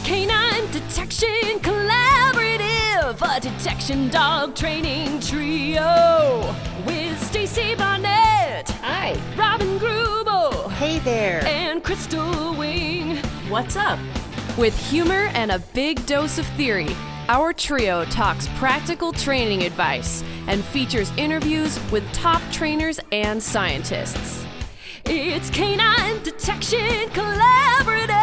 Canine Detection Collaborative, a detection dog training trio with Stacy, Barnett, Hi. Robin Grubel, Hey there. and Crystal Wing. What's up? With humor and a big dose of theory, our trio talks practical training advice and features interviews with top trainers and scientists. It's Canine Detection Collaborative.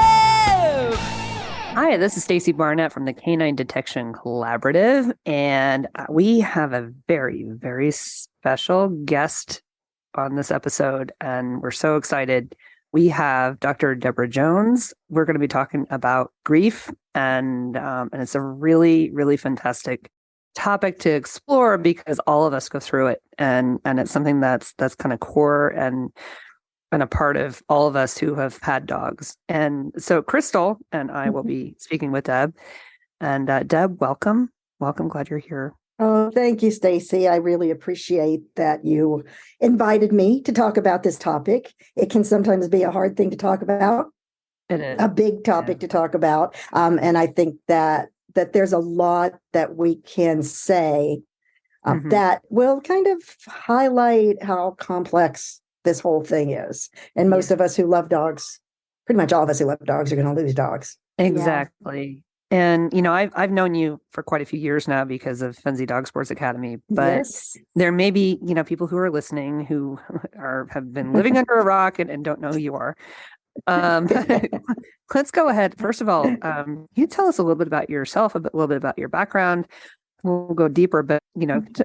Hi, this is Stacy Barnett from the Canine Detection Collaborative, and we have a very, very special guest on this episode, and we're so excited. We have Dr. Deborah Jones. We're going to be talking about grief, and it's a really, really fantastic topic to explore because all of us go through it, and it's something that's kind of core and a part of all of us who have had dogs. And so Crystal and I will be speaking with Deb. And Deb, welcome. Welcome. Glad you're here. Oh, thank you, Stacy. I really appreciate that you invited me to talk about this topic. It can sometimes be a hard thing to talk about. It is. A big topic to talk about. And I think that there's a lot that we can say that will kind of highlight how complex this whole thing is. And most of us who love dogs, pretty much all of us who love dogs, are going to lose dogs. Exactly. Yeah. And, I've known you for quite a few years now because of FENZI Dog Sports Academy, but there may be, people who are listening who have been living under a rock and don't know who you are. Let's go ahead. First of all, you tell us a little bit about yourself, little bit about your background. We'll go deeper, but,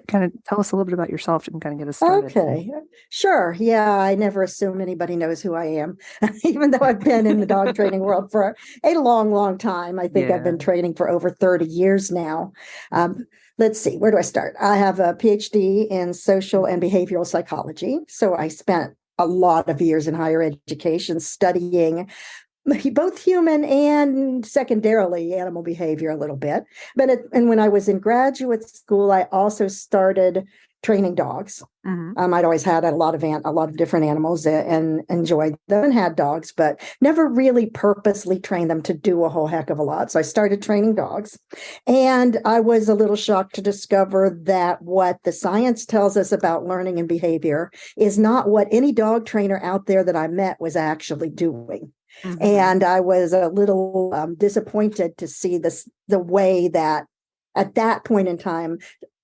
kind of tell us a little bit about yourself and kind of get us started. Okay, sure. Yeah, I never assume anybody knows who I am, even though I've been in the dog training world for a long, long time. I think I've been training for over 30 years now. Let's see, where do I start? I have a Ph.D. in social and behavioral psychology. So I spent a lot of years in higher education studying both human and secondarily animal behavior a little bit. And when I was in graduate school, I also started training dogs. I'd always had a lot of different animals and enjoyed them and had dogs, but never really purposely trained them to do a whole heck of a lot. So I started training dogs, and I was a little shocked to discover that what the science tells us about learning and behavior is not what any dog trainer out there that I met was actually doing. And I was a little disappointed to see the way that at that point in time,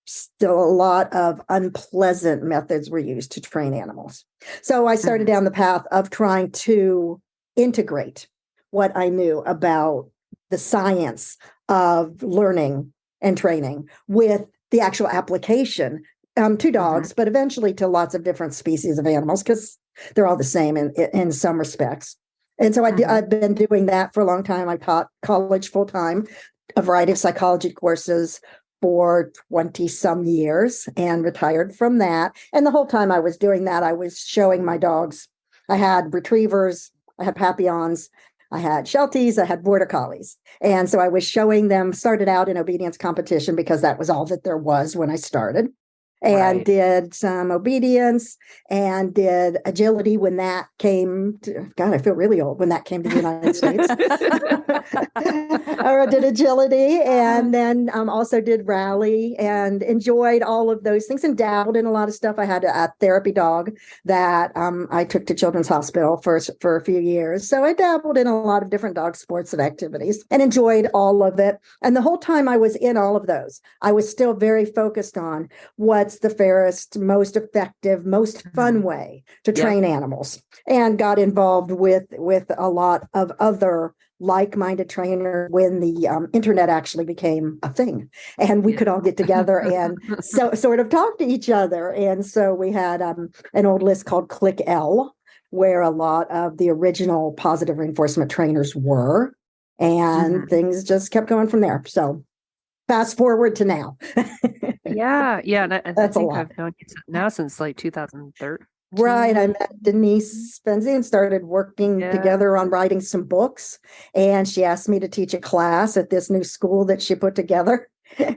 still a lot of unpleasant methods were used to train animals. So I started down the path of trying to integrate what I knew about the science of learning and training with the actual application to dogs, but eventually to lots of different species of animals because they're all the same in some respects. And so I've been doing that for a long time. I taught college full time, a variety of psychology courses for 20 some years and retired from that. And the whole time I was doing that, I was showing my dogs. I had retrievers, I had Papillons, I had Shelties, I had Border Collies. And so I was showing them, started out in obedience competition because that was all that there was when I started. And did some obedience and did agility when that came to, God, I feel really old when that came to the United States. I did agility and then also did rally and enjoyed all of those things and dabbled in a lot of stuff. I had a therapy dog that I took to Children's Hospital for a few years. So I dabbled in a lot of different dog sports and activities and enjoyed all of it. And the whole time I was in all of those, I was still very focused on what's the fairest, most effective, most fun way to train animals, and got involved with a lot of other like-minded trainers when the internet actually became a thing, and we could all get together and sort of talk to each other. And so we had an old list called Click L, where a lot of the original positive reinforcement trainers were, and things just kept going from there. So fast forward to now. Yeah. And I That's think a lot. I've known you now since like 2013. Right. I met Denise FENZI and started working together on writing some books. And she asked me to teach a class at this new school that she put together.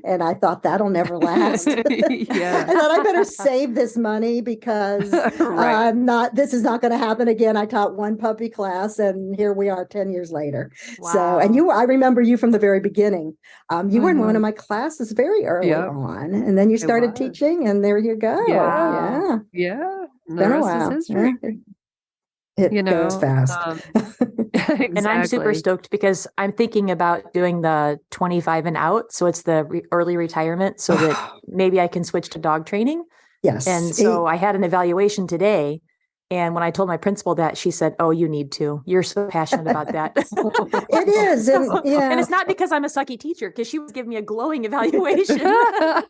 And I thought that'll never last. Yeah. And then I better save this money because Right. this is not going to happen again. I taught one puppy class and here we are 10 years later. Wow. So, and I remember you from the very beginning. You were in one Mhm. of my classes very early Yep. on, and then you started was. teaching and there you go. Yeah. Yeah. Yeah. And Been the a rest while. is history. Yeah. It You goes know, fast. And I'm super exactly. stoked because I'm thinking about doing the 25 and out. So it's the early retirement so that maybe I can switch to dog training. Yes. And so I had an evaluation today. And when I told my principal that, she said, "Oh, you need to. You're so passionate about that." It is. And yeah. And it's not because I'm a sucky teacher, because she was giving me a glowing evaluation. That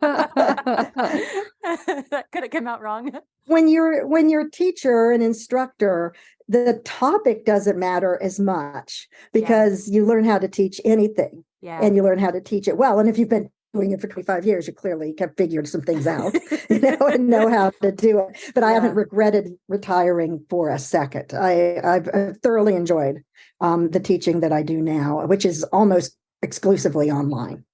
could have come out wrong. When you're a teacher, an instructor, the topic doesn't matter as much because you learn how to teach anything Yeah. and you learn how to teach it well. And if you've been doing it for 25 years, you clearly have figured some things out, and know how to do it. But I haven't regretted retiring for a second. I've thoroughly enjoyed the teaching that I do now, which is almost exclusively online.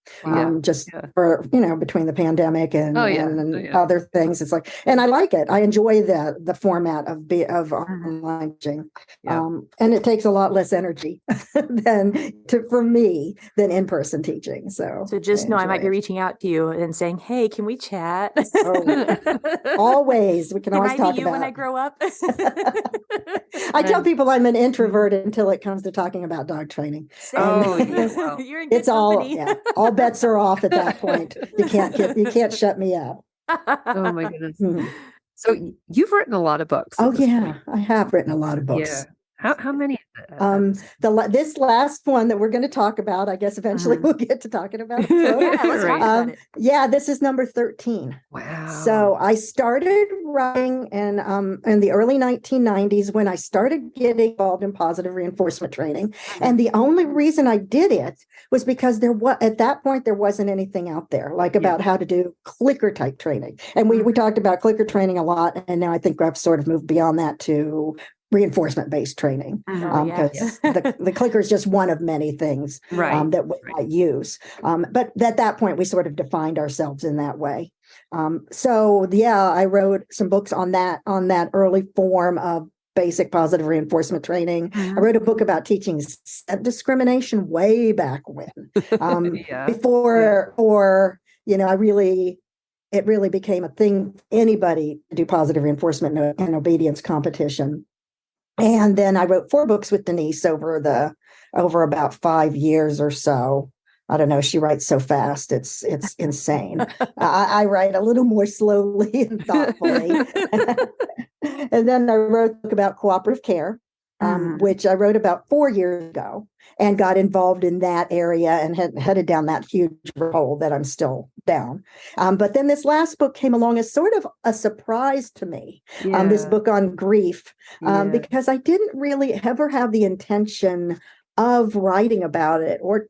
Just for, between the pandemic and other things, it's like, and I like it. I enjoy the format of online teaching. And it takes a lot less energy for me than in-person teaching. So just know I might be reaching out to you and saying, "Hey, can we chat?" Always. We can always I talk be you about when I grow up. I tell people I'm an introvert until it comes to talking about dog training. Oh, yeah, well, you're in good It's all company. all bets are off at that point. You can't shut me up. oh my goodness. Mhm. So you've written a lot of books. Oh at this yeah, point. I have written a lot of books. Yeah. How many? This last one that we're going to talk about, I guess eventually we'll get to talking about it. So, Yeah, let's talk about it. yeah, this is number 13. Wow. So I started writing in the early 1990s when I started getting involved in positive reinforcement training. And the only reason I did it was because at that point, there wasn't anything out there about how to do clicker type training. And we talked about clicker training a lot. And now I think I've sort of moved beyond that to reinforcement based training, because the clicker is just one of many things that we might use. But at that point, we sort of defined ourselves in that way. I wrote some books on that early form of basic positive reinforcement training. I wrote a book about teaching scent discrimination way back when, before it really became a thing for anybody to do positive reinforcement and obedience competition. And then I wrote 4 books with Denise over about 5 years or so. I don't know. She writes so fast. It's insane. I write a little more slowly and thoughtfully. And then I wrote a book about cooperative care, which I wrote about 4 years ago and got involved in that area and headed down that huge hole that I'm still down. But then this last book came along as sort of a surprise to me, this book on grief, because I didn't really ever have the intention of writing about it or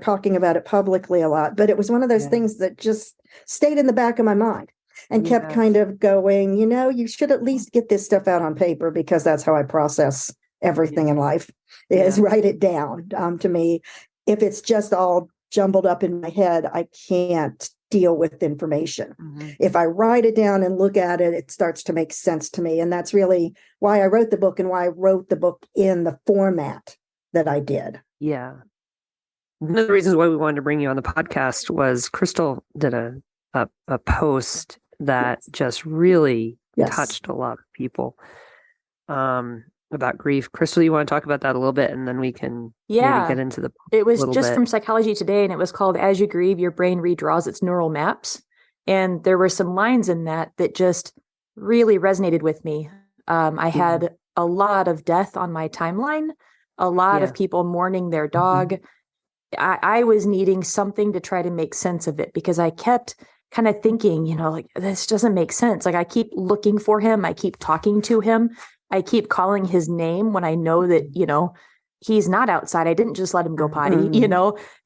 talking about it publicly a lot. But it was one of those things that just stayed in the back of my mind and kept kind of going, you should at least get this stuff out on paper, because that's how I process everything in life, is write it down. To me, if it's just all jumbled up in my head, I can't deal with information. If I write it down and look at it, it starts to make sense to me. And that's really why I wrote the book and why I wrote the book in the format that I did. Yeah. One of the reasons why we wanted to bring you on the podcast was Crystal did a post that just really touched a lot of people about grief. Crystal, you want to talk about that a little bit, and then we can maybe get into the. It was just from Psychology Today, and it was called "As You Grieve, Your Brain Redraws Its Neural Maps." And there were some lines in that just really resonated with me. I had a lot of death on my timeline, a lot of people mourning their dog. I was needing something to try to make sense of it, because I kept kind of thinking, this doesn't make sense. Like, I keep looking for him. I keep talking to him. I keep calling his name when I know that, he's not outside. I didn't just let him go potty,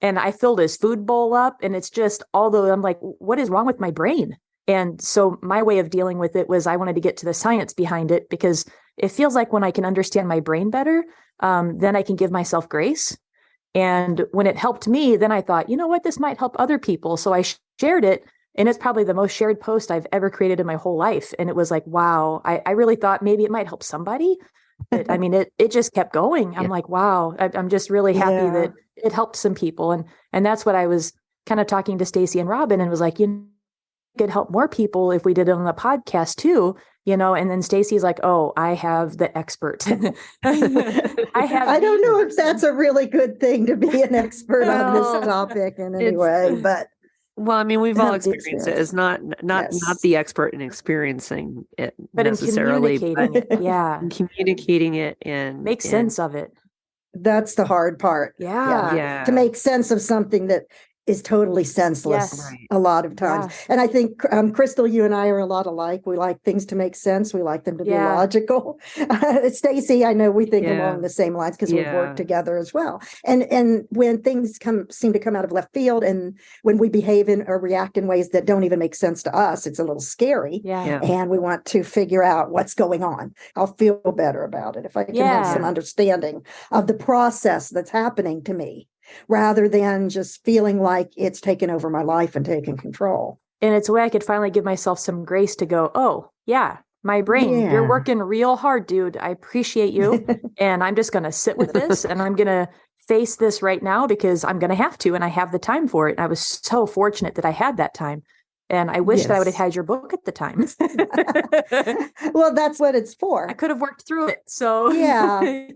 and I filled his food bowl up, and it's just, although I'm like, what is wrong with my brain? And so my way of dealing with it was I wanted to get to the science behind it, because it feels like when I can understand my brain better, then I can give myself grace. And when it helped me, then I thought, you know what, this might help other people. So I shared it. And it's probably the most shared post I've ever created in my whole life. And it was like, wow, I really thought maybe it might help somebody. But I mean, it just kept going. I'm like, wow, I'm just really happy that it helped some people. And that's what I was kind of talking to Stacy and Robin, and was like, you know, could help more people if we did it on the podcast too, you know. And then Stacy's like, oh, I have the expert. I don't know if that's a really good thing to be an expert on this topic in any way, but well, I mean, we've all experienced it. It's not the expert in experiencing it, but necessarily, in communicating it, in communicating it and make sense of it. That's the hard part. Yeah. To make sense of something that is totally senseless a lot of times. Yeah. And I think, Crystal, you and I are a lot alike. We like things to make sense. We like them to be logical. Stacy, I know we think along the same lines because we've worked together as well. And when things seem to come out of left field, and when we behave in or react in ways that don't even make sense to us, it's a little scary. And we want to figure out what's going on. I'll feel better about it if I can have some understanding of the process that's happening to me, rather than just feeling like it's taken over my life and taken control. And it's a way I could finally give myself some grace to go, oh, yeah, my brain, you're working real hard, dude. I appreciate you. And I'm just going to sit with this, and I'm going to face this right now because I'm going to have to, and I have the time for it. And I was so fortunate that I had that time. And I wish that I would have had your book at the time. Well, that's what it's for. I could have worked through it. So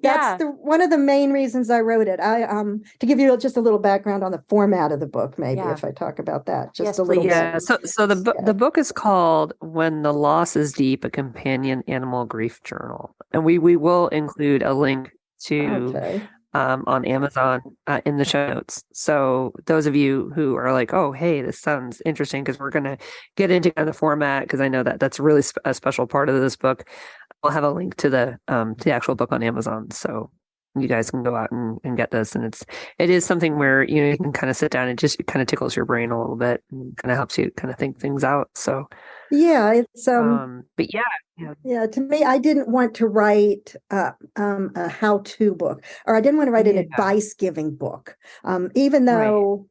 that's one of the main reasons I wrote it. To give you just a little background on the format of the book, maybe if I talk about that, just a little bit. So the book is called "When the Loss is Deep: A Companion Animal Grief Journal," and we will include a link to. On Amazon in the show notes. So those of you who are like, oh, hey, this sounds interesting, because we're going to get into kind of the format, because I know that that's really a special part of this book. I'll have a link to the actual book on Amazon. So you guys can go out and get this. And it is something where, you know, you can kind of sit down and just kind of tickles your brain a little bit and kind of helps you kind of think things out. So it's but to me, I didn't want to write a how-to book, or I didn't want to write an advice-giving book, even though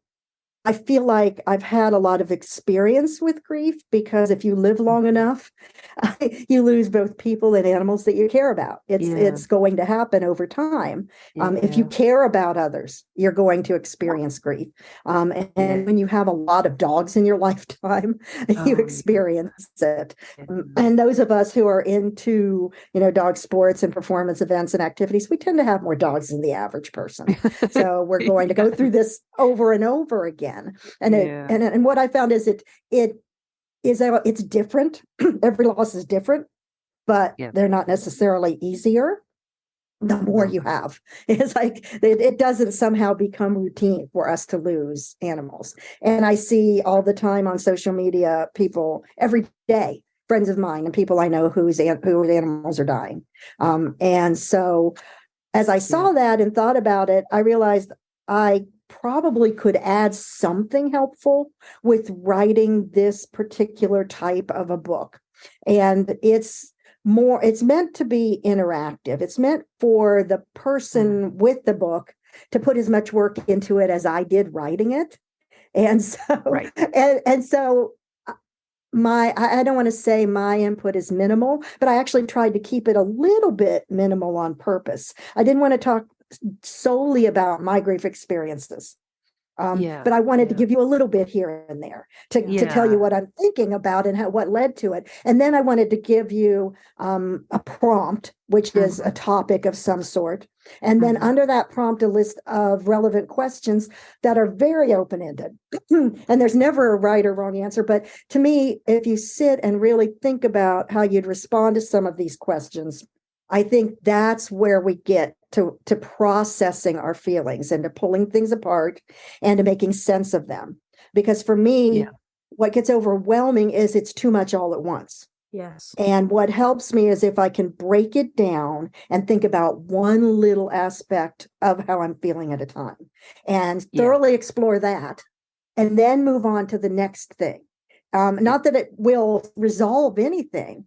I feel like I've had a lot of experience with grief, because if you live long enough, you lose both people and animals that you care about. It's going to happen over time. If you care about others, you're going to experience grief. And when you have a lot of dogs in your lifetime, you experience it. And those of us who are into, you know, dog sports and performance events and activities, we tend to have more dogs than the average person. So we're going to go through this over and over again. And what I found is it's different. Every loss is different, but they're not necessarily easier. The more you have, it's like it doesn't somehow become routine for us to lose animals. And I see all the time on social media, people every day, friends of mine and people I know whose animals are dying. And so as I saw that and thought about it, I realized I probably could add something helpful with writing this particular type of a book. And it's meant to be interactive. It's meant for the person with the book to put as much work into it as I did writing it. And so, and so I don't want to say my input is minimal, but I actually tried to keep it a little bit minimal on purpose. I didn't want to talk solely about my grief experiences. But I wanted to give you a little bit here and there to tell you what I'm thinking about and what led to it. And then I wanted to give you a prompt, which is a topic of some sort. And then under that prompt, a list of relevant questions that are very open-ended. And there's never a right or wrong answer. But to me, if you sit and really think about how you'd respond to some of these questions, I think that's where we get to processing our feelings and to pulling things apart and to making sense of them. Because for me, what gets overwhelming is it's too much all at once. Yes. And what helps me is if I can break it down and think about one little aspect of how I'm feeling at a time and thoroughly explore that, and then move on to the next thing. Not that it will resolve anything,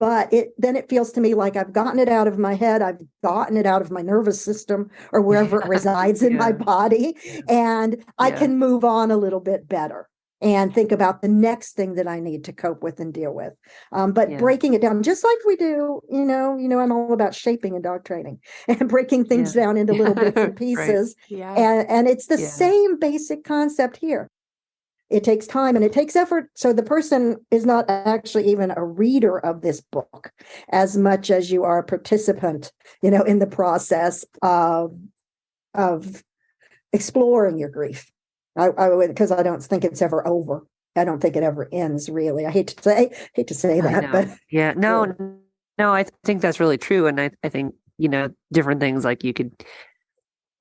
But then it feels to me like I've gotten it out of my head. I've gotten it out of my nervous system or wherever it resides in my body. And I can move on a little bit better and think about the next thing that I need to cope with and deal with. But breaking it down, just like we do, I'm all about shaping in dog training and breaking things down into little bits and pieces. And it's the same basic concept here. It takes time and it takes effort. So the person is not actually even a reader of this book as much as you are a participant, in the process of exploring your grief. Because I don't think it's ever over. I don't think it ever ends, really. I hate to say that, but no, I think that's really true. And I think, different things like you could,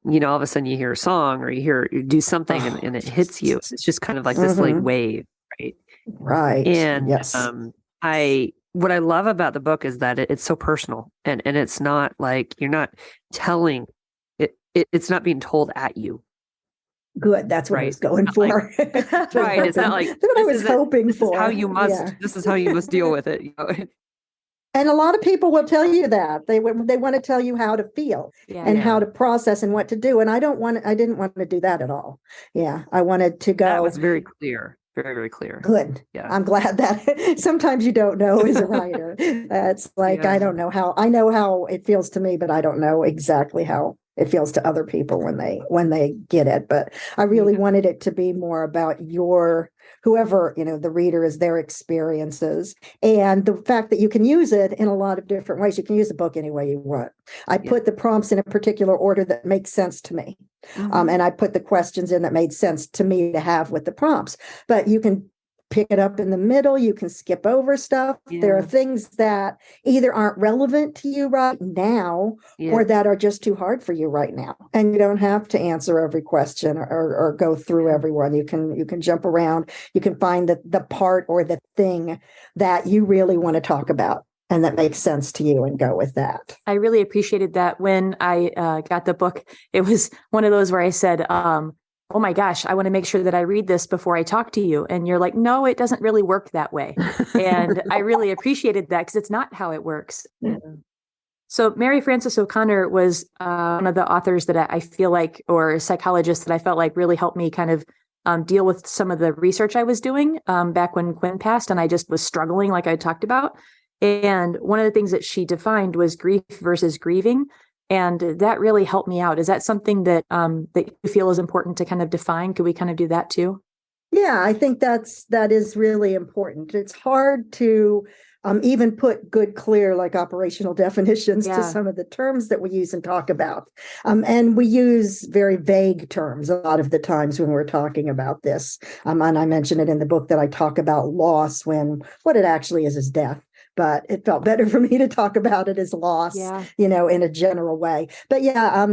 all of a sudden you hear a song or you do something and it hits you. It's just kind of like this like wave, right? Right. And yes. What I love about the book is that it's so personal and it's not like you're not telling it's not being told at you. Good. That's what I was going for. Right. It's not like that's what I was hoping for. This is how you must deal with it. And a lot of people will tell you that they want to tell you how to feel and how to process and what to do. And I didn't want to do that at all. Yeah. I wanted to go. That was very clear. Very, very clear. Good. Yeah. I'm glad that sometimes you don't know as a writer. That's like, I don't know how, I know how it feels to me, but I don't know exactly how it feels to other people when they get it. But I really wanted it to be more about whoever, the reader is, their experiences, and the fact that you can use it in a lot of different ways. You can use the book any way you want. I put the prompts in a particular order that makes sense to me. And I put the questions in that made sense to me to have with the prompts. But you can pick it up in the middle. You can skip over stuff. There are things that either aren't relevant to you right now or that are just too hard for you right now. And you don't have to answer every question or go through everyone. You can jump around. You can find the part or the thing that you really want to talk about and that makes sense to you and go with that. I really appreciated that when I got the book. It was one of those where I said, oh my gosh, I want to make sure that I read this before I talk to you. And you're like, no, it doesn't really work that way. And I really appreciated that because it's not how it works. So Mary Frances O'Connor was one of the authors that I feel like, or psychologists that I felt like really helped me kind of deal with some of the research I was doing back when Quinn passed. And I just was struggling, like I talked about. And one of the things that she defined was grief versus grieving. And that really helped me out. Is that something that that you feel is important to kind of define? Could we kind of do that too? Yeah, I think that is really important. It's hard to even put good, clear, like operational definitions to some of the terms that we use and talk about. And we use very vague terms a lot of the times when we're talking about this. And I mentioned it in the book that I talk about loss when what it actually is death. But it felt better for me to talk about it as loss, in a general way. But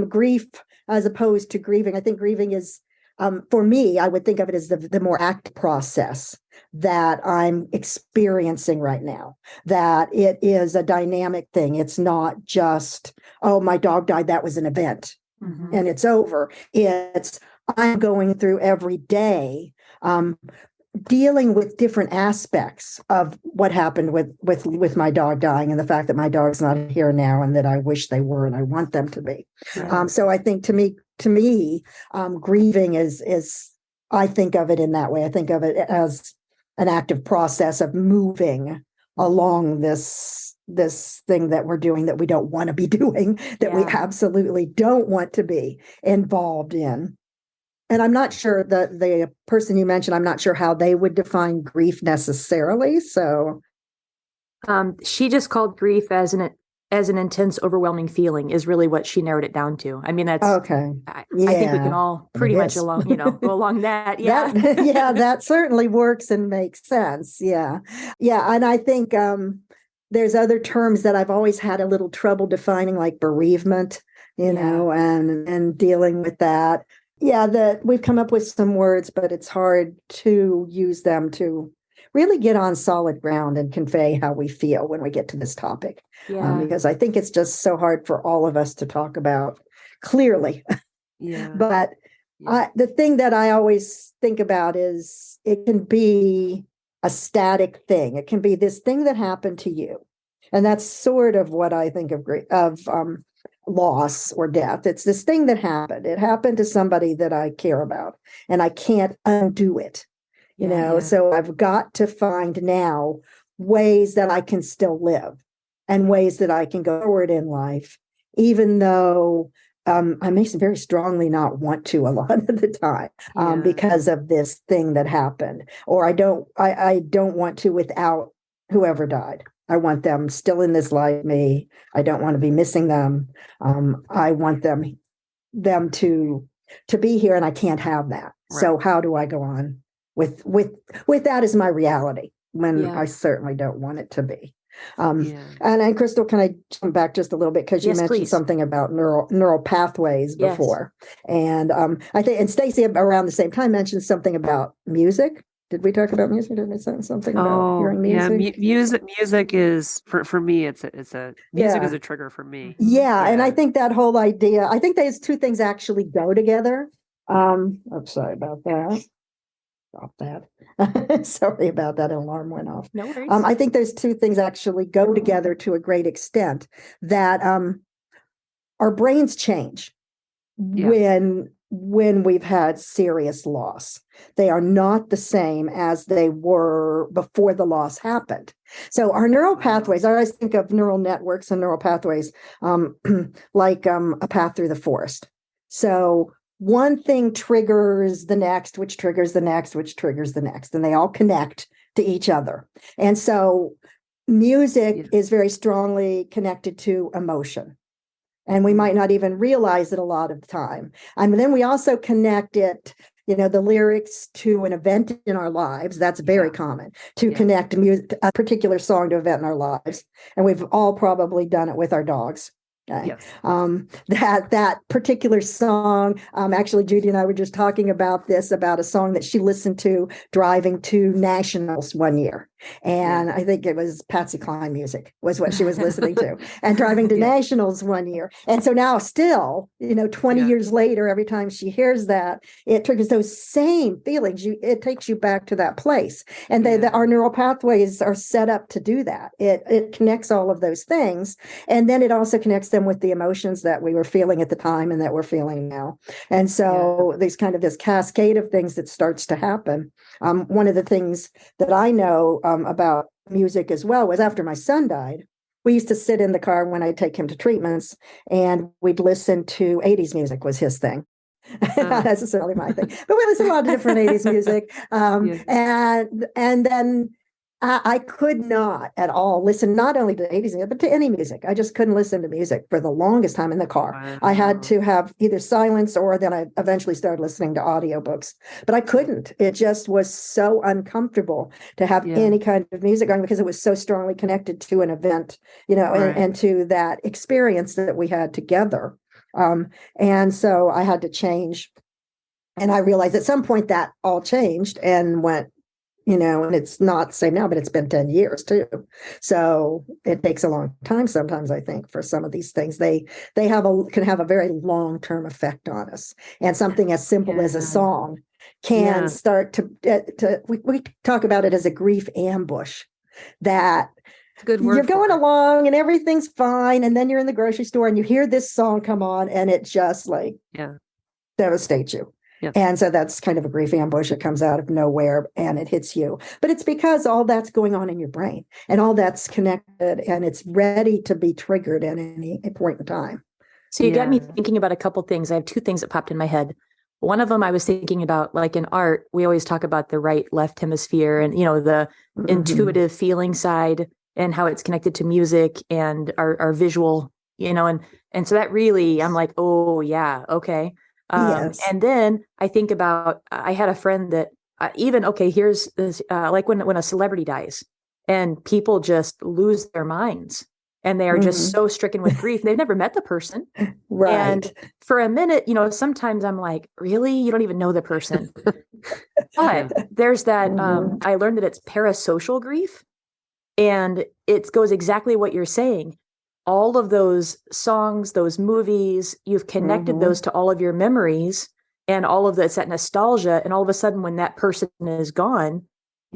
grief as opposed to grieving. I think grieving is, for me, I would think of it as the more active process that I'm experiencing right now, that it is a dynamic thing. It's not just, oh, my dog died, that was an event and it's over. It's, I'm going through every day, dealing with different aspects of what happened with my dog dying and the fact that my dog's not here now and that I wish they were and I want them to be. So I think to me, grieving is, I think of it in that way. I think of it as an active process of moving along this thing that we're doing that we don't want to be doing, that we absolutely don't want to be involved in. And I'm not sure that the person you mentioned, I'm not sure how they would define grief necessarily. So she just called grief as an intense, overwhelming feeling is really what she narrowed it down to. I mean, that's okay. I think we can all pretty much go along that. Yeah. That certainly works and makes sense. Yeah. Yeah. And I think there's other terms that I've always had a little trouble defining, like bereavement, and dealing with that. Yeah, that we've come up with some words, but it's hard to use them to really get on solid ground and convey how we feel when we get to this topic. Because I think it's just so hard for all of us to talk about clearly. But the thing that I always think about is it can be a static thing. It can be this thing that happened to you. And that's sort of what I think of loss or death. It's this thing that happened. It happened to somebody that I care about, and I can't undo it. So I've got to find now ways that I can still live and ways that I can go forward in life, even though I may very strongly not want to a lot of the time because of this thing that happened, or I don't want to without whoever died. I want them still in this life. Me, I don't want to be missing them. I want them to be here, and I can't have that. Right. So how do I go on with that as my reality when I certainly don't want it to be? And Crystal, can I jump back just a little bit, because you mentioned something about neural pathways before, and I think, and Stacy around the same time mentioned something about music. Did we talk about music? Did we say something about hearing music? Yeah, music is for me. Music is a trigger for me. Yeah, and I think that whole idea. I think those two things actually go together. I'm sorry about that. Stop that. Sorry about that. An alarm went off. No worries. I think those two things actually go together to a great extent. That our brains change when we've had serious loss. They are not the same as they were before the loss happened. So our neural pathways, I always think of neural networks and neural pathways like a path through the forest. So one thing triggers the next, which triggers the next, which triggers the next, and they all connect to each other. And so music is very strongly connected to emotion. And we might not even realize it a lot of the time. And then we also connect it, the lyrics to an event in our lives. That's very common to connect a particular song to an event in our lives. And we've all probably done it with our dogs. Okay. Yes. That particular song, actually, Judy and I were just talking about a song that she listened to driving to nationals one year. And I think it was Patsy Cline music was what she was listening to, and driving to nationals one year. And so now still, 20 years later, every time she hears that, it triggers those same feelings. It takes you back to that place. And our neural pathways are set up to do that. It connects all of those things. And then it also connects them with the emotions that we were feeling at the time and that we're feeling now. And so there's kind of this cascade of things that starts to happen. One of the things that I know about music as well was after my son died, we used to sit in the car when I'd take him to treatments, and we'd listen to 80s music was his thing. Not necessarily my thing, but we listened to a lot of different 80s music. And then I could not at all listen, not only to 80s music, but to any music. I just couldn't listen to music for the longest time in the car. Wow. I had to have either silence, or then I eventually started listening to audiobooks. But I couldn't. It just was so uncomfortable to have any kind of music going, because it was so strongly connected to an event, and to that experience that we had together. And so I had to change. And I realized at some point that all changed and went, and it's not the same now, but it's been 10 years too. So it takes a long time sometimes, I think, for some of these things. They can have a very long-term effect on us. And something as simple as a song can start to we talk about it as a grief ambush, that good word. You're going along and everything's fine, and then you're in the grocery store and you hear this song come on, and it just devastates you. Yep. And so that's kind of a grief ambush. It comes out of nowhere and it hits you. But it's because all that's going on in your brain, and all that's connected, and it's ready to be triggered at any point in time. So you got me thinking about a couple things. I have two things that popped in my head. One of them I was thinking about, like in art, we always talk about the right left hemisphere and, the intuitive feeling side, and how it's connected to music and our visual, and so that really, I'm like, oh yeah, okay. And then I think about, I had a friend that here's this, like when a celebrity dies and people just lose their minds, and they are just so stricken with grief. They've never met the person. Right. And for a minute, sometimes I'm like, really? You don't even know the person. But there's that, I learned that it's parasocial grief, and it goes exactly what you're saying. All of those songs, those movies, you've connected those to all of your memories, and all of that's that nostalgia. And all of a sudden, when that person is gone,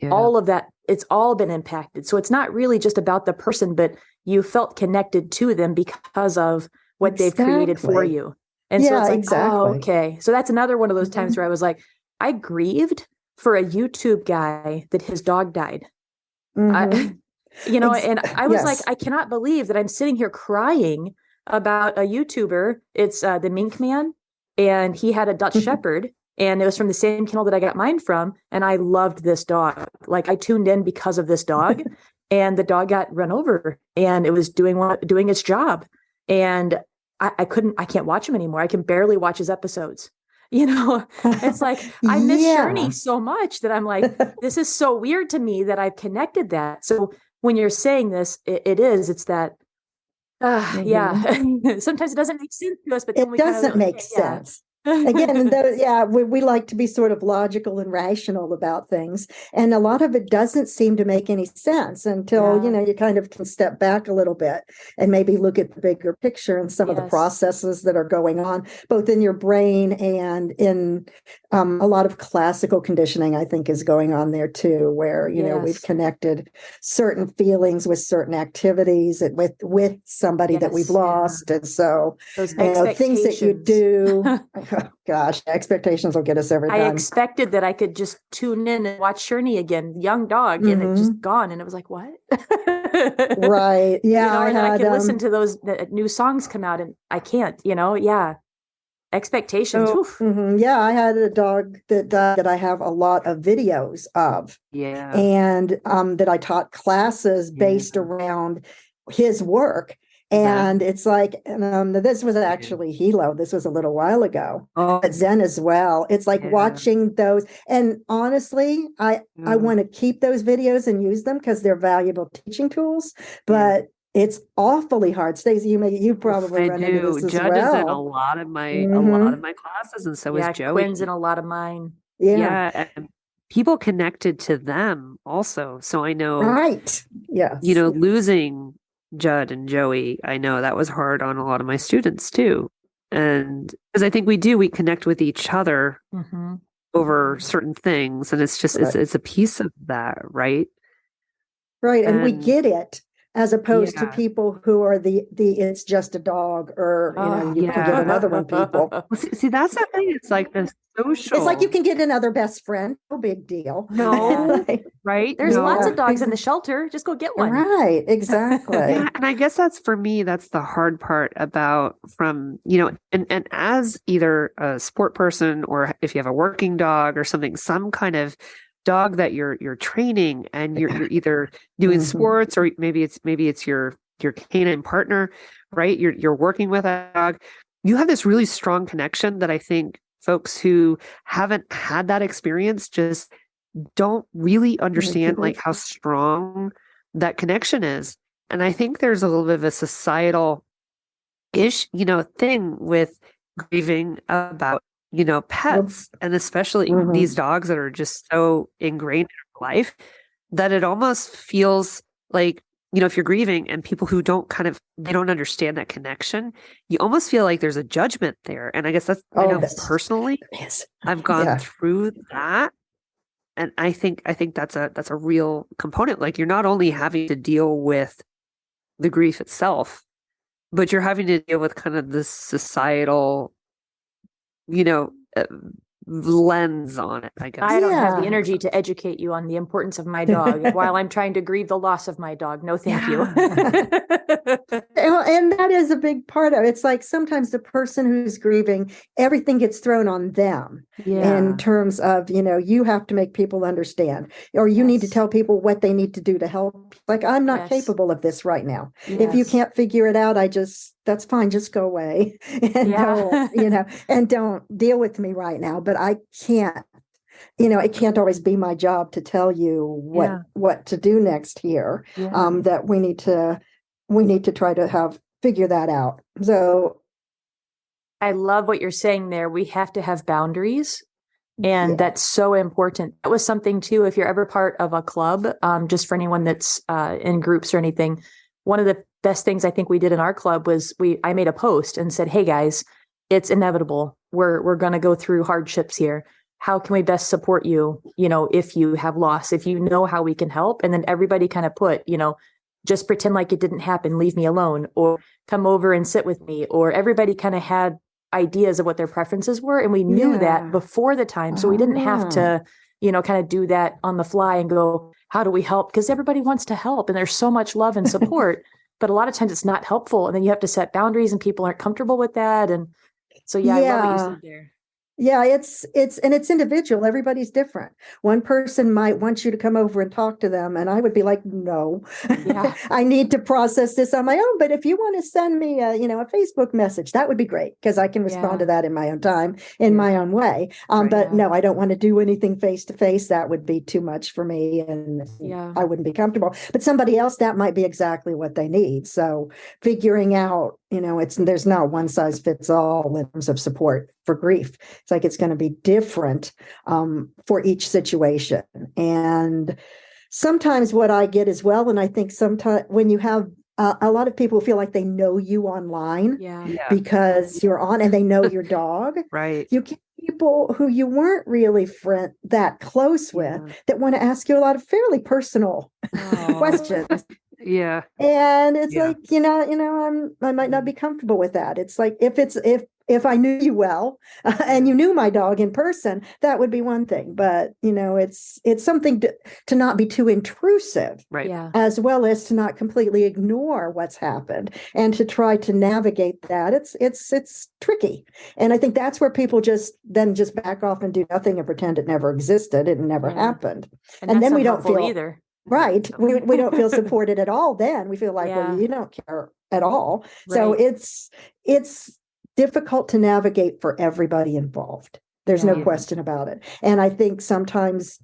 all of that, it's all been impacted. So it's not really just about the person, but you felt connected to them because of what they've created for Exactly. you. And so Yeah, it's like, exactly. oh, okay. So that's another one of those times Mhm. where I was like, I grieved for a YouTube guy that his dog died. Mhm. And I was like, Yes. I cannot believe that I'm sitting here crying about a YouTuber. It's the Mink Man, and he had a Dutch Shepherd, and it was from the same kennel that I got mine from. And I loved this dog. Like, I tuned in because of this dog, and the dog got run over, and it was doing its job. And I can't watch him anymore. I can barely watch his episodes. It's like, I miss Yeah. Sherney so much that I'm like, this is so weird to me that I've connected that. So when you're saying this, it's that, yeah. Sometimes it doesn't make sense to us, but then It we kind of, doesn't make okay, yeah. sense. Again, and we like to be sort of logical and rational about things. And a lot of it doesn't seem to make any sense until, Yeah. you kind of can step back a little bit and maybe look at the bigger picture and some of the Yes. processes that are going on, both in your brain and in a lot of classical conditioning, I think, is going on there too, where, we've Yes. connected certain feelings with certain activities and with somebody that we've Yes. Yeah. lost. And so, Those things that you expectations. do. Oh, gosh, expectations will get us every I time. expected that I could just tune in and watch Sherney again, young dog, and it just gone. And it was like, what? Right. Yeah. And then I could listen to those new songs come out, and I can't, yeah. Expectations. So- Oof. Yeah, I had a dog that died that I have a lot of videos of, Yeah. and that I taught classes based Yeah. around his work. Zen. And it's like, this was actually Hilo. This was a little while ago. Oh, But Zen as well. It's like Yeah. watching those. And honestly, I Yeah. want to keep those videos and use them because they're valuable teaching tools. But it's awfully hard. Stacey, you probably I run into do. this as Judd is in a well. lot of my Mhm. classes, and so Yeah, is Joey. Quinn's in a lot of mine. Yeah. Yeah, and people connected to them also. So I know, Right. Yes. losing Judd and Joey, I know that was hard on a lot of my students too. And because I think we connect with each other Mm-hmm. over certain things, and it's just Right. it's a piece of that, right? Right. And we And- get it as opposed to Yeah. people who are the it's just a dog, or you can get another one, people. Well, see, that's the thing. It's like the social. It's like you can get another best friend. No big deal. No, right? There's No. lots of dogs in the shelter. Just go get one. Right. Exactly. Yeah, and I guess that's for me, that's the hard part about and as either a sport person, or if you have a working dog or something, some kind of dog that you're training, and you're either doing Mhm. sports, or maybe it's your canine partner, right? You're working with a dog. You have this really strong connection that I think folks who haven't had that experience just don't really understand, like, how strong that connection is. And I think there's a little bit of a societal thing with grieving about, pets, and especially Mhm. these dogs that are just so ingrained in our life, that it almost feels like, if you're grieving and people who they don't understand that connection, you almost feel like there's a judgment there. And I guess that's, I know personally, Yes. I've gone Yeah. through that. And I think that's a real component. Like, you're not only having to deal with the grief itself, but you're having to deal with kind of this societal, lens on it, I guess. I don't have the Yeah. energy to educate you on the importance of my dog while I'm trying to grieve the loss of my dog. No, thank you. And that is a big part of it. It's like sometimes the person who's grieving, everything gets thrown on them in terms of, you have to make people understand, or you need to Yes. tell people what they need to do to help. Like, I'm not Yes. capable of this right now. If you Yes. can't figure it out, that's fine. Just go away and don't deal with me right now. But I can't, it can't always be my job to tell you what to do next here. Yeah. That we need to try to figure that out. So I love what you're saying there. We have to have boundaries. And that's so important. That was something too, if you're ever part of a club, just for anyone that's in groups or anything, one of the best things I think we did in our club was I made a post and said, hey guys, it's inevitable. We're going to go through hardships here. How can we best support you? If you have loss, if you know how we can help. And then everybody kind of put, just pretend like it didn't happen, leave me alone, or come over and sit with me, or everybody kind of had ideas of what their preferences were. And we knew that before the time. So we didn't have to, kind of do that on the fly and go, how do we help? Because everybody wants to help and there's so much love and support, but a lot of times it's not helpful. And then you have to set boundaries and people aren't comfortable with that. And so, I love what you said there. Yeah, it's individual. Everybody's different. One person might want you to come over and talk to them, and I would be like, no, I need to process this on my own. But if you want to send me a Facebook message, that would be great because I can respond to that in my own time, in my own way. But no, I don't want to do anything face to face. That would be too much for me, and I wouldn't be comfortable. But somebody else, that might be exactly what they need. So figuring out, there's not one size fits all in terms of support for grief. It's like it's going to be different for each situation. And sometimes what I get as well, and I think sometimes when you have a lot of people feel like they know you online because you're on and they know your dog. Right. You get people who you weren't really that close with that want to ask you a lot of fairly personal questions. Yeah. And it's like, I might not be comfortable with that. It's like, if I knew you well and you knew my dog in person, that would be one thing. But, it's something to not be too intrusive, right? Yeah. As well as to not completely ignore what's happened and to try to navigate that. It's tricky. And I think that's where people just back off and do nothing and pretend it never existed. It never happened. And then we don't feel either. Right. We don't feel supported at all. Then we feel like, well, you don't care at all. Right. So it's difficult to navigate for everybody involved. There's no question about it. And I think sometimes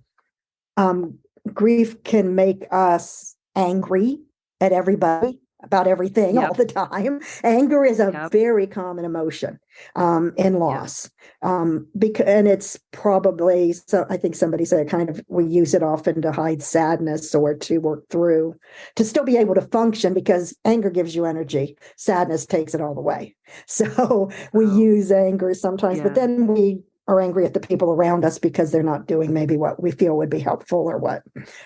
grief can make us angry at everybody about everything all the time. Anger is a very common emotion in loss. And it's probably, so I think somebody said we use it often to hide sadness or to work through, to still be able to function, because anger gives you energy. Sadness takes it all away. So we use anger sometimes, but then we are angry at the people around us because they're not doing maybe what we feel would be helpful or what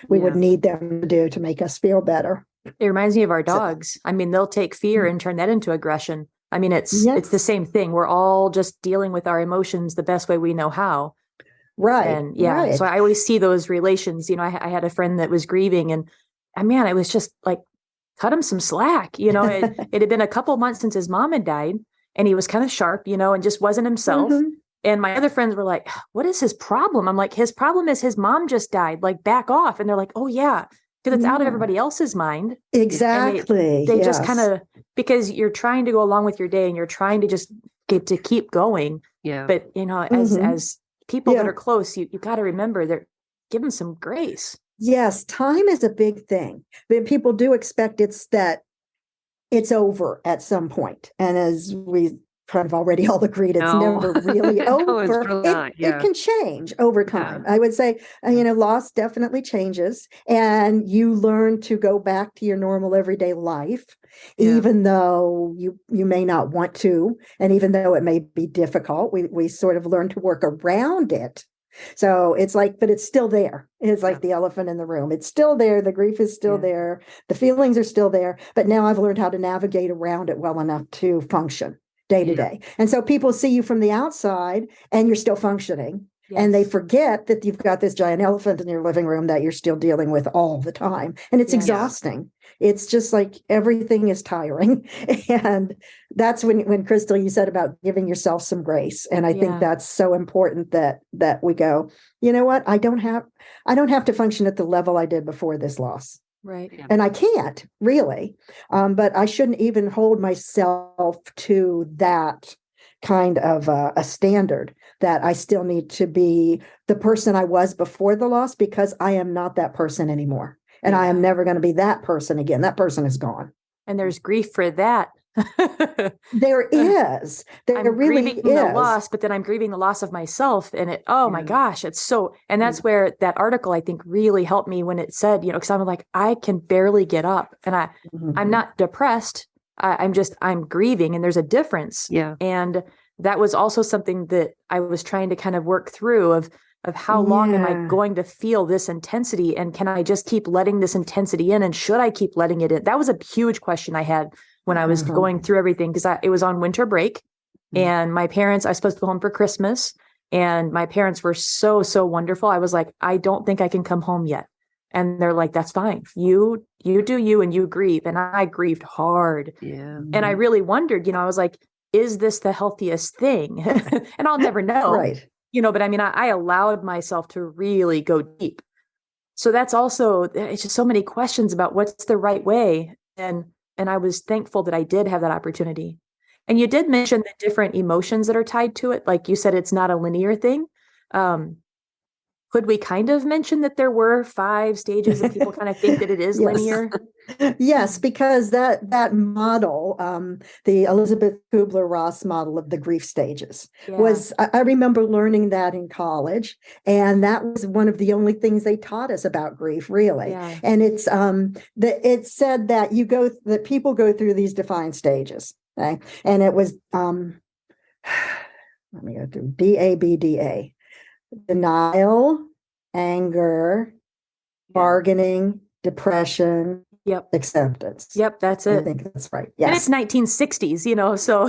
we would need them to do to make us feel better. It reminds me of our dogs. I mean, they'll take fear and turn that into aggression. I mean, it's the same thing. We're all just dealing with our emotions the best way we know how. Right. And so I always see those relations. I had a friend that was grieving, and man, it was just like, cut him some slack. It had been a couple months since his mom had died, and he was kind of sharp, and just wasn't himself. Mm-hmm. And my other friends were like, what is his problem? I'm like, his problem is his mom just died, like back off. And they're like, oh yeah. Because it's out of everybody else's mind. Exactly. They just kind of, because you're trying to go along with your day and you're trying to just get to keep going. Yeah. But, as people that are close, you got to remember, give them some grace. Yes. Time is a big thing. But people do expect it's over at some point. And as we kind of already all agreed, it's never really over. It can change over time. I would say, loss definitely changes, and you learn to go back to your normal everyday life, even though you may not want to, and even though it may be difficult. We sort of learn to work around it. So it's like, but it's still there. It's like the elephant in the room. It's still there. The grief is still there. The feelings are still there. But now I've learned how to navigate around it well enough to function day to day. And so people see you from the outside and you're still functioning. And they forget that you've got this giant elephant in your living room that you're still dealing with all the time. And it's exhausting. It's just like everything is tiring. And that's when Crystal, you said about giving yourself some grace. And I think that's so important that we go, you know what? I don't have to function at the level I did before this loss. Right. And I can't really, but I shouldn't even hold myself to that kind of a standard, that I still need to be the person I was before the loss, because I am not that person anymore. And I am never going to be that person again. That person is gone. And there's grief for that. There is. There really is. The loss, but then I'm grieving the loss of myself. And my gosh, it's so, and that's where that article I think really helped me when it said, because I'm like, I can barely get up, and I'm not depressed. I'm grieving, and there's a difference. Yeah. And that was also something that I was trying to kind of work through of, of how long am I Yeah. going to feel this intensity, and can I just keep letting this intensity in, and should I keep letting it in? That was a huge question I had when I was going through everything, because it was on winter break, and my parents, I was supposed to go home for Christmas, and my parents were so, so wonderful. I was like, I don't think I can come home yet. And they're like, that's fine. You do you, and you grieve. And I grieved hard. Yeah. And I really wondered, I was like, is this the healthiest thing? And I'll never know. Right. But I mean, I allowed myself to really go deep. So that's also, it's just so many questions about what's the right way. And I was thankful that I did have that opportunity. And you did mention the different emotions that are tied to it. Like you said, it's not a linear thing. Could we kind of mention that there were 5 stages and people kind of think that it is Yes. linear? Yes, because that model, the Elizabeth Kubler-Ross model of the grief stages, was, I remember learning that in college, and that was one of the only things they taught us about grief, really. Yeah. And it's it said that that people go through these defined stages, okay? And it was let me go through DABDA: denial, anger, bargaining, depression, acceptance. Yep, that's it. I think that's right. And Yes. it's 1960s, so.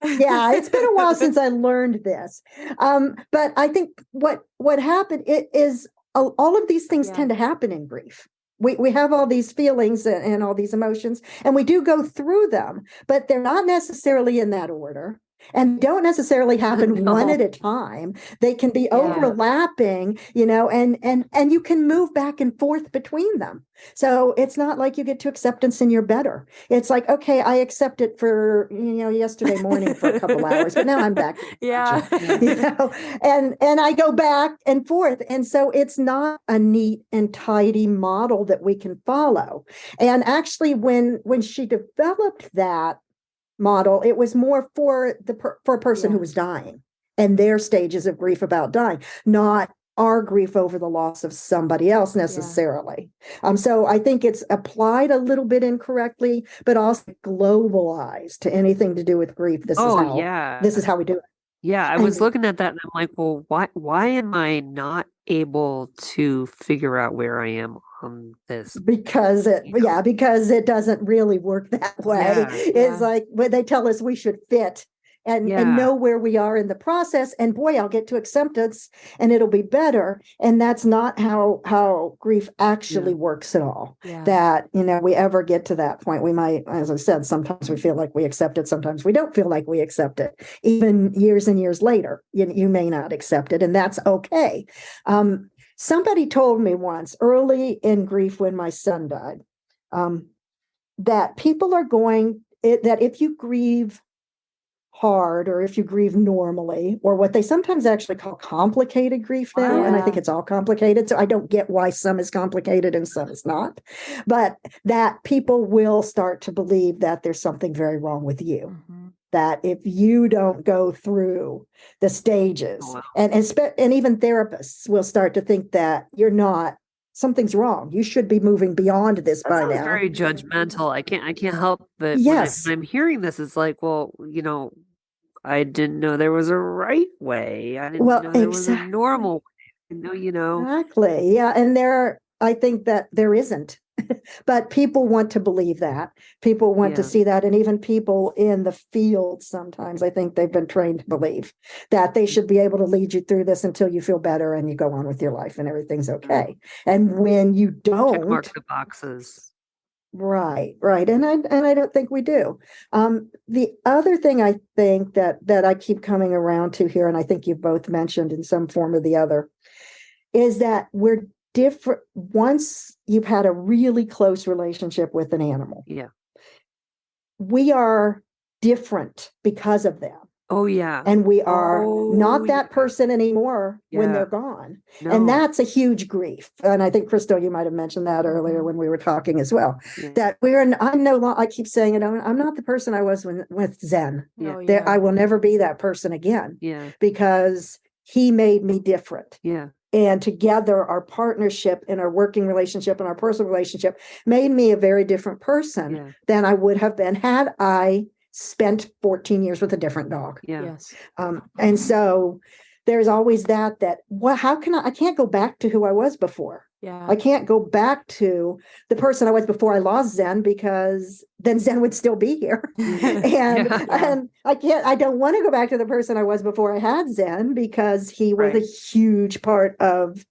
Yeah, it's been a while since I learned this. But I think what happened is all of these things tend to happen in grief. We have all these feelings and all these emotions, and we do go through them, but they're not necessarily in that order. And don't necessarily happen one at a time. They can be overlapping, and you can move back and forth between them. So it's not like you get to acceptance and you're better. It's like, okay, I accept it for, yesterday morning for a couple hours, but now I'm back. Yeah. And I go back and forth. And so it's not a neat and tidy model that we can follow. And actually, when she developed that model, it was more for for a person who was dying and their stages of grief about dying, not our grief over the loss of somebody else necessarily. So I think it's applied a little bit incorrectly, but also globalized to anything to do with grief. This is how we do it. Yeah, I was looking at that and I'm like, well, why am I not able to figure out where I am on this? Because it doesn't really work that way. It's like when they tell us we should fit and know where we are in the process, and boy, I'll get to acceptance and it'll be better. And that's not how grief actually works at all. That, we ever get to that point. We might, as I said, sometimes we feel like we accept it, sometimes we don't feel like we accept it. Even years and years later, you may not accept it, and that's okay. Somebody told me once, early in grief when my son died, that people are that if you grieve hard, or if you grieve normally, or what they sometimes actually call complicated grief now, and I think it's all complicated, so I don't get why some is complicated and some is not, but that people will start to believe that there's something very wrong with you. Mm-hmm. That if you don't go through the stages, and even therapists will start to think that something's wrong. You should be moving beyond this by now. Very judgmental. I can't help but when I'm hearing this, it's like, well, I didn't know there was a right way. I didn't know there was a normal way. Exactly. Yeah. And I think that there isn't. But people want to believe that. People want to see that. And even people in the field, sometimes I think they've been trained to believe that they should be able to lead you through this until you feel better and you go on with your life and everything's okay. And when you don't, check mark the boxes. Right. And I don't think we do. The other thing I think that I keep coming around to here, and I think you've both mentioned in some form or the other, is that we're different once you've had a really close relationship with an animal. Yeah. We are different because of them. Oh, yeah. And we are not that person anymore when they're gone. No. And that's a huge grief. And I think, Crystal, you might have mentioned that earlier when we were talking as well. Yeah. That I'm no longer, I keep saying it, I'm not the person I was with Zen. Yeah. I will never be that person again. Yeah. Because he made me different. Yeah. And together, our partnership and our working relationship and our personal relationship made me a very different person than I would have been had I spent 14 years with a different dog. Yeah. Yes. And so there's always that, well, how can I can't go back to who I was before. Yeah. I can't go back to the person I was before I lost Zen, because then Zen would still be here. And I don't want to go back to the person I was before I had Zen, because he was a huge part of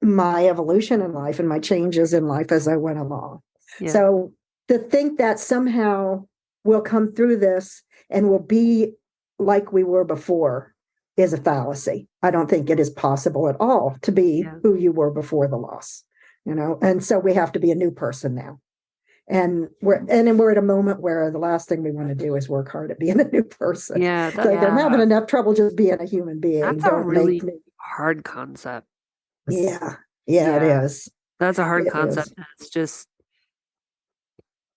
my evolution in life and my changes in life as I went along. Yeah. So to think that somehow we'll come through this and we'll be like we were before is a fallacy. I don't think it is possible at all to be who you were before the loss, and so we have to be a new person now. And we're at a moment where the last thing we want to do is work hard at being a new person. I'm having enough trouble just being a human being. That's a really hard concept. Yeah, it is. That's a hard concept. It's just,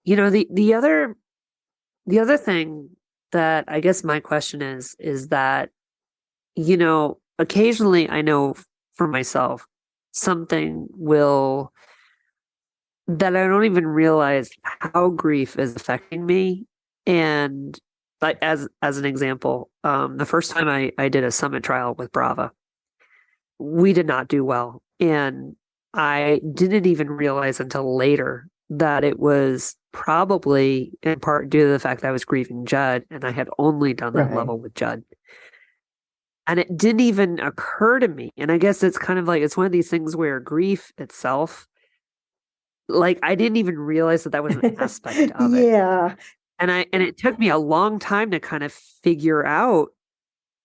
the other thing that I guess my question is that, occasionally I know for myself, something that I don't even realize how grief is affecting me. And like, as an example, the first time I did a summit trial with Brava, we did not do well. And I didn't even realize until later that it was probably in part due to the fact that I was grieving Judd, and I had only done that level with Judd. And it didn't even occur to me. And I guess it's kind of like, it's one of these things where grief itself, like, I didn't even realize that was an aspect of it. Yeah. And it took me a long time to kind of figure out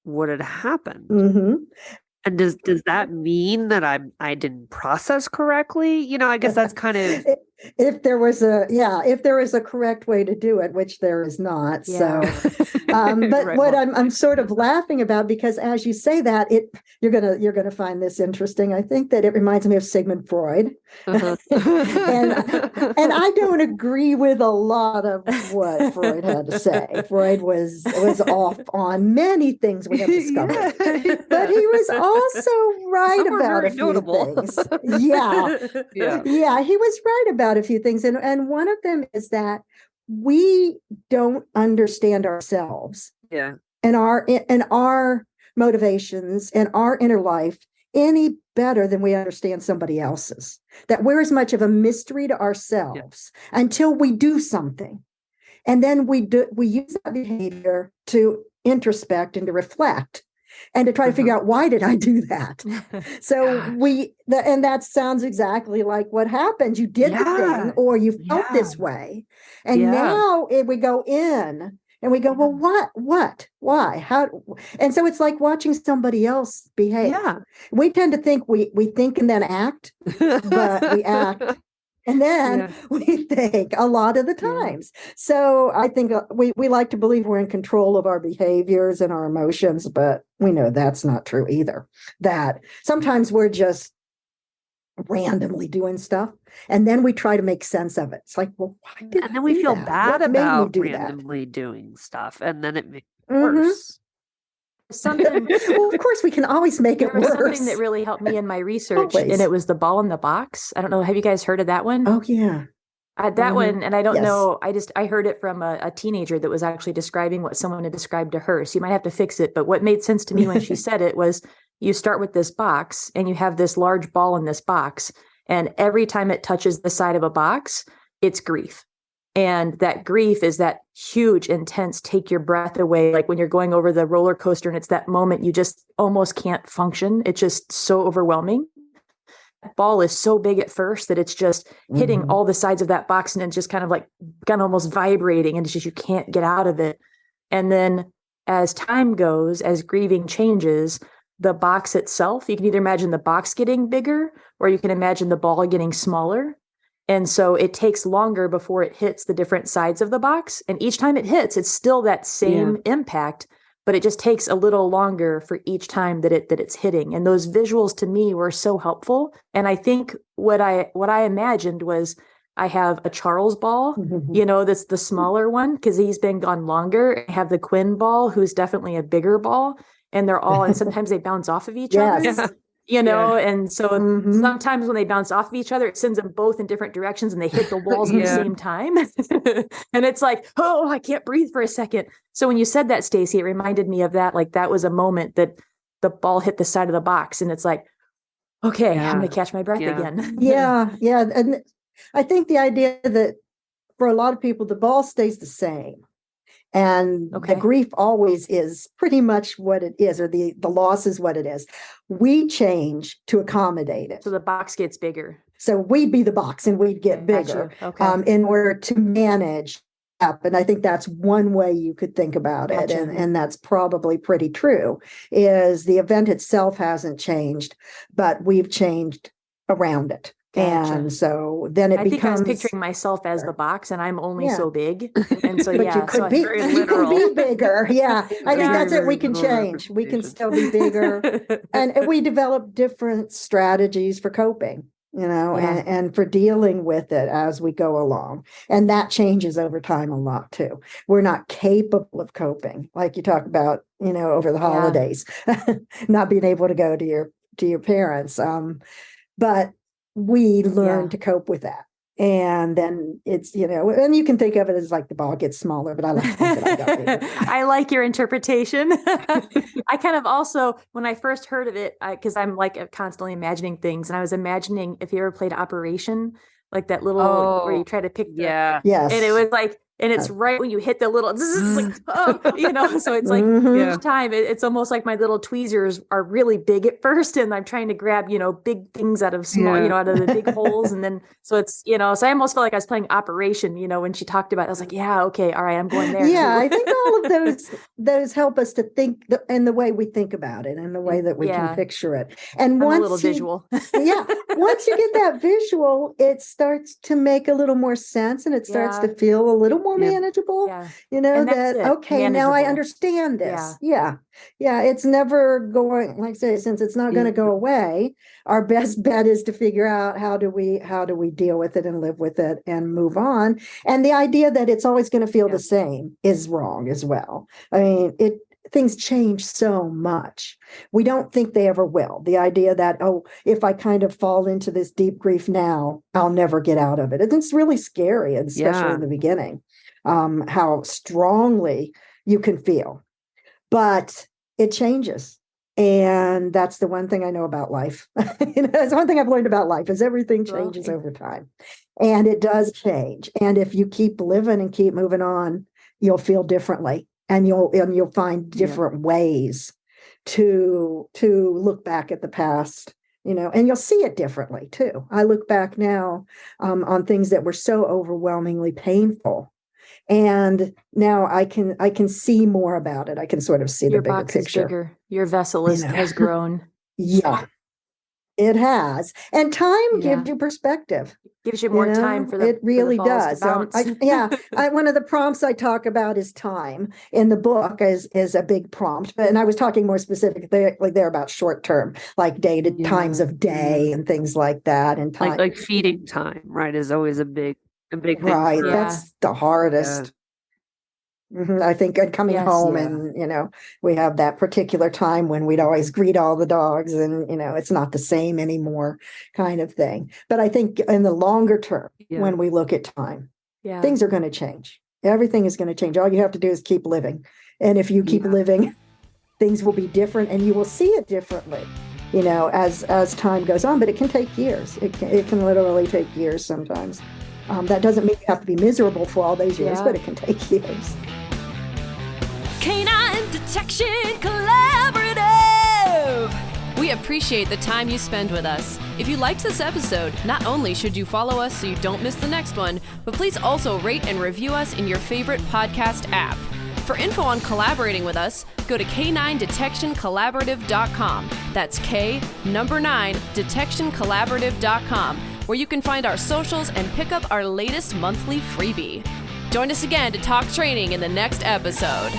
what had happened. Mm-hmm. And does that mean that I didn't process correctly? I guess that's kind of if there was a correct way to do it, which there is not. Yeah. So, but what I'm sort of laughing about, because as you say that, you're gonna find this interesting. I think that it reminds me of Sigmund Freud, and I don't agree with a lot of what Freud had to say. Freud was off on many things we have discovered, but he was also right about a few things. Yeah, he was right about a few things, and one of them is that we don't understand ourselves, and our motivations and our inner life any better than we understand somebody else's. That we're as much of a mystery to ourselves until we do something, and then we use that behavior to introspect and to reflect, and to try to figure out, why did I do that? So and that sounds exactly like what happened. You did the thing, or you felt this way. And now we go in and we go, well, what, why, how? And so it's like watching somebody else behave. Yeah. We tend to think we think and then act, but we act and then we think a lot of the times. So I think we like to believe we're in control of our behaviors and our emotions, but we know that's not true either. That sometimes we're just randomly doing stuff, and then we try to make sense of it. It's like, well, why did and then we feel bad about randomly doing stuff, and then it makes it worse. Something well, of course we can always make it worse. There was something that really helped me in my research, and it was the ball in the box. I don't know, have you guys heard of that one? Oh yeah. That one, and I don't know, I heard it from a teenager that was actually describing what someone had described to her, so you might have to fix it, but what made sense to me when she said it was, you start with this box and you have this large ball in this box, and every time it touches the side of a box, it's grief. And that grief is that huge, intense, take your breath away. Like when you're going over the roller coaster and it's that moment you just almost can't function. It's just so overwhelming. That ball is so big at first that it's just hitting all the sides of that box, and it's just kind of almost vibrating, and it's just, you can't get out of it. And then as time goes, as grieving changes, the box itself, you can either imagine the box getting bigger, or you can imagine the ball getting smaller. And so it takes longer before it hits the different sides of the box. And each time it hits, it's still that same impact, but it just takes a little longer for each time that it's hitting. And those visuals to me were so helpful. And I think what I imagined was, I have a Charles ball, that's the smaller one, because he's been gone longer. I have the Quinn ball, who's definitely a bigger ball, and and sometimes they bounce off of each other. And so sometimes when they bounce off of each other, it sends them both in different directions, and they hit the walls at the same time. And it's like, oh, I can't breathe for a second. So when you said that, Stacy, it reminded me of that. Like, that was a moment that the ball hit the side of the box, and it's like, okay, Yeah. I'm going to catch my breath Yeah. again. Yeah. And I think the idea that for a lot of people, the ball stays the same. And Okay. the grief always is pretty much what it is, or the loss is what it is. We change to accommodate it. So the box gets bigger. So we'd be the box and we'd get Got bigger you. Okay. in order to manage up. And I think that's one way you could think about it. Gotcha. And that's probably pretty true, is the event itself hasn't changed, but we've changed around it. Gotcha. And so then it I think I was becomes picturing myself as the box, and I'm only Yeah. so big. And so, but yeah. you could so be very you could literal. be bigger. Yeah. I think Very, that's it. We very can literal change. We can representation. still be bigger. And we develop different strategies for coping, Yeah. and for dealing with it as we go along. And that changes over time a lot too. We're not capable of coping, like you talk about, over the holidays, not being able to go to your parents. But we learn Yeah. to cope with that. And then it's, and you can think of it as like the ball gets smaller, but I like to think that I got bigger. I like your interpretation. I kind of also, when I first heard of it, because I'm like constantly imagining things, and I was imagining if you ever played Operation, like that little where you try to pick the, Yeah. Yes. and it was like, and it's right when you hit the little, like, oh, so it's like Mhm. each time it's almost like my little tweezers are really big at first, and I'm trying to grab, big things out of small, Yeah. out of the big holes. And then, so it's, so I almost felt like I was playing Operation, when she talked about it, I was like, yeah, okay, all right, I'm going there. Yeah, too. I think all of those help us to think in the way we think about it and the way that we Yeah. can picture it. And I'm a once little you- visual. yeah, once you get that visual, it starts to make a little more sense, and it starts Yeah. to feel a little more Yeah. manageable. Yeah. You know, And that's that, it, okay, now I manageable. understand this. Yeah. It's never going, like I say, since it's not going to go away, our best bet is to figure out how do we deal with it and live with it and move on. And the idea that it's always going to feel Yeah. the same is wrong as well. I mean, things change so much. We don't think they ever will. The idea that, if I kind of fall into this deep grief now, I'll never get out of it. It's really scary, especially Yeah. in the beginning, how strongly you can feel. But it changes. And that's the one thing I know about life. That's one thing I've learned about life, is everything changes over time. And it does change. And if you keep living and keep moving on, you'll feel differently. And you'll find different ways to look back at the past, and you'll see it differently too. I look back now on things that were so overwhelmingly painful, and now I can see more about it. I can sort of see Your the bigger box picture. is bigger. Your vessel has grown. Yeah, it has. And time Yeah. gives you perspective. Gives you more time for the it really for the balls does. to bounce. One of the prompts I talk about is time in the book is a big prompt, and I was talking more specifically like they're about short term, like times of day and things like that. And time, Like feeding time, right, is always a big thing. right? for- That's the hardest. I think coming Yes. home Yeah. and, we have that particular time when we'd always greet all the dogs and, it's not the same anymore kind of thing. But I think in the longer term, Yeah. when we look at time, Yeah. things are going to change. Everything is going to change. All you have to do is keep living. And if you keep Yeah. living, things will be different and you will see it differently, as time goes on. But it can take years. It can literally take years sometimes. That doesn't mean you have to be miserable for all those years, Yeah. but it can take years. Canine Detection Collaborative! We appreciate the time you spend with us. If you liked this episode, not only should you follow us so you don't miss the next one, but please also rate and review us in your favorite podcast app. For info on collaborating with us, go to k9detectioncollaborative.com. That's K9 detectioncollaborative.com, where you can find our socials and pick up our latest monthly freebie. Join us again to talk training in the next episode.